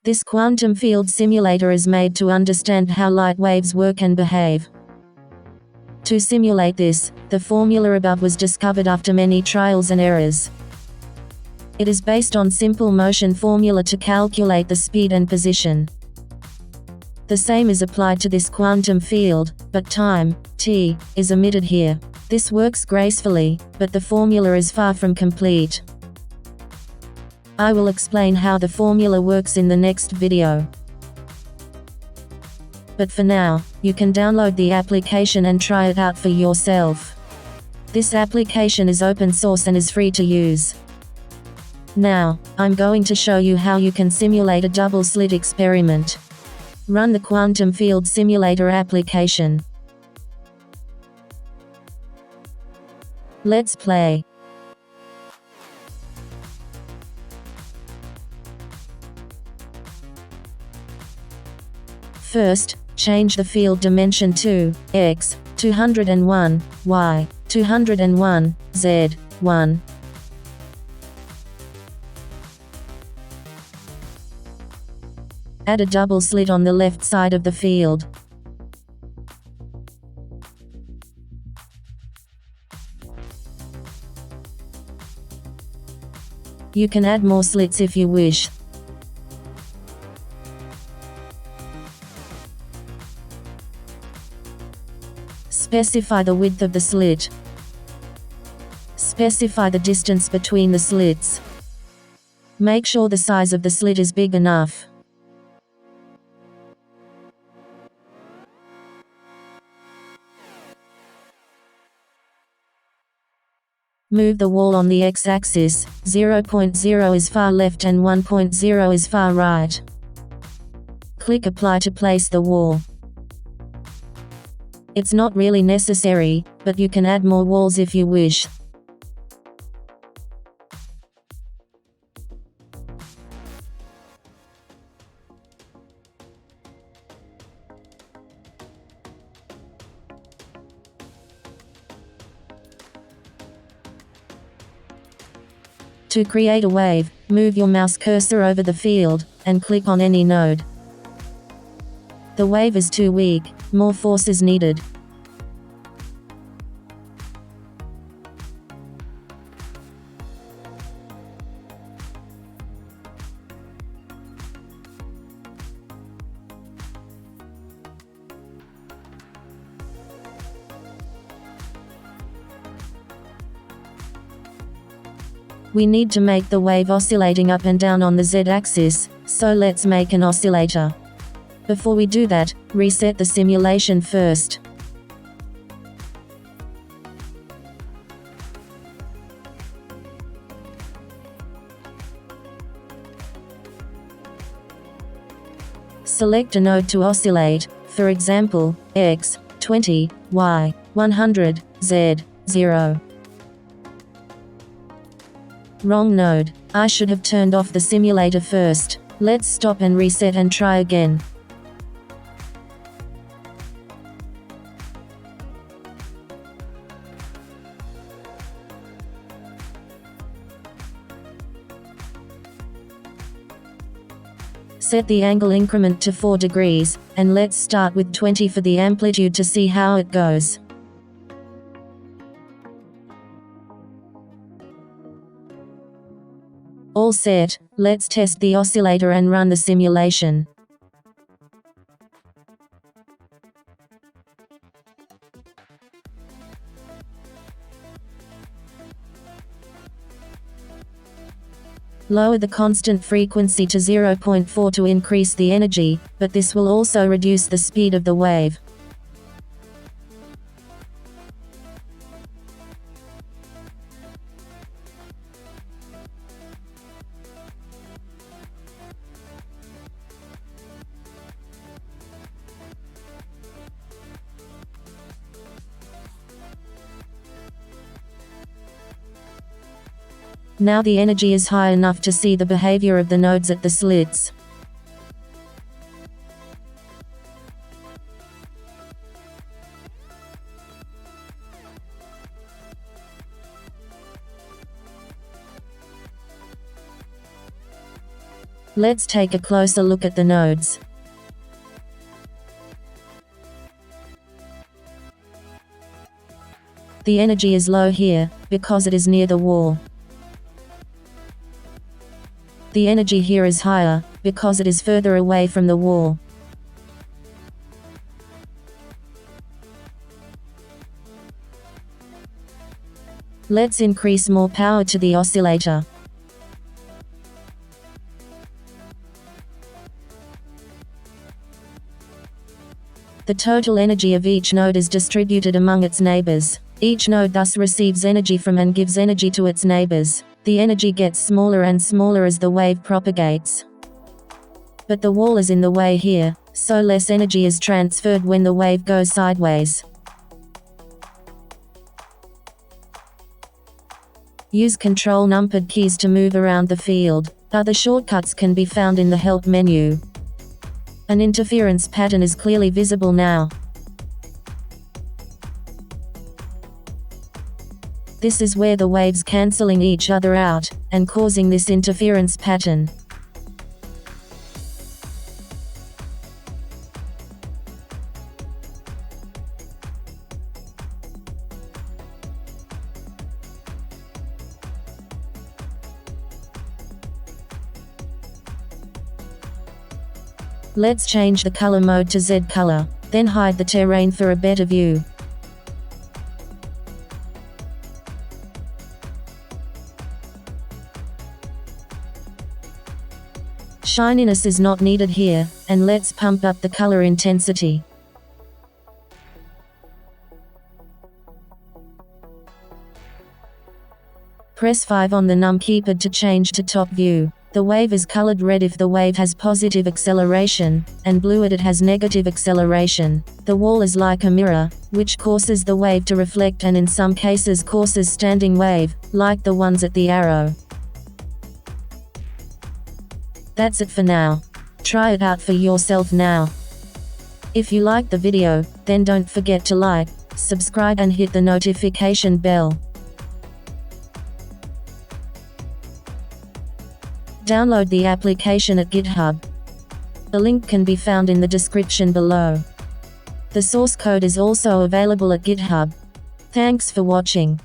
This quantum field simulator is made to understand how light waves work and behave. To simulate this, the formula above was discovered after many trials and errors. It is based on simple motion formula to calculate the speed and position. The same is applied to this quantum field, but time, t, is omitted here. This works gracefully, but the formula is far from complete. I will explain how the formula works in the next video. But for now, you can download the application and try it out for yourself. This application is open source and is free to use. Now, I'm going to show you how you can simulate a double slit experiment. Run the Quantum Field Simulator application. Let's play. First, change the field dimension to x, 201, y, 201, z, 1. Add a double slit on the left side of the field. You can add more slits if you wish. Specify the width of the slit. Specify the distance between the slits. Make sure the size of the slit is big enough. Move the wall on the x-axis, 0.0 is far left and 1.0 is far right. Click Apply to place the wall. It's not really necessary, but you can add more walls if you wish. To create a wave, move your mouse cursor over the field, and click on any node. The wave is too weak, more force is needed. We need to make the wave oscillating up and down on the z-axis, so let's make an oscillator. Before we do that, reset the simulation first. Select a node to oscillate, for example, x, 20, y, 100, z, 0. Wrong node. I should have turned off the simulator first. Let's stop and reset and try again. Set the angle increment to 4 degrees, and let's start with 20 for the amplitude to see how it goes. All set, let's test the oscillator and run the simulation. Lower the constant frequency to 0.4 to increase the energy, but this will also reduce the speed of the wave. Now the energy is high enough to see the behavior of the nodes at the slits. Let's take a closer look at the nodes. The energy is low here, because it is near the wall. The energy here is higher, because it is further away from the wall. Let's increase more power to the oscillator. The total energy of each node is distributed among its neighbors. Each node thus receives energy from and gives energy to its neighbors. The energy gets smaller and smaller as the wave propagates. But the wall is in the way here, so less energy is transferred when the wave goes sideways. Use Control numpad keys to move around the field. Other shortcuts can be found in the Help menu. An interference pattern is clearly visible now. This is where the waves cancelling each other out, and causing this interference pattern. Let's change the color mode to Z color, then hide the terrain for a better view. Shininess is not needed here, and let's pump up the color intensity. Press 5 on the num keypad to change to top view. The wave is colored red if the wave has positive acceleration, and blue if it has negative acceleration. The wall is like a mirror, which causes the wave to reflect and in some cases causes standing wave, like the ones at the arrow. That's it for now. Try it out for yourself now. If you liked the video, then don't forget to like, subscribe and hit the notification bell. Download the application at GitHub. The link can be found in the description below. The source code is also available at GitHub. Thanks for watching.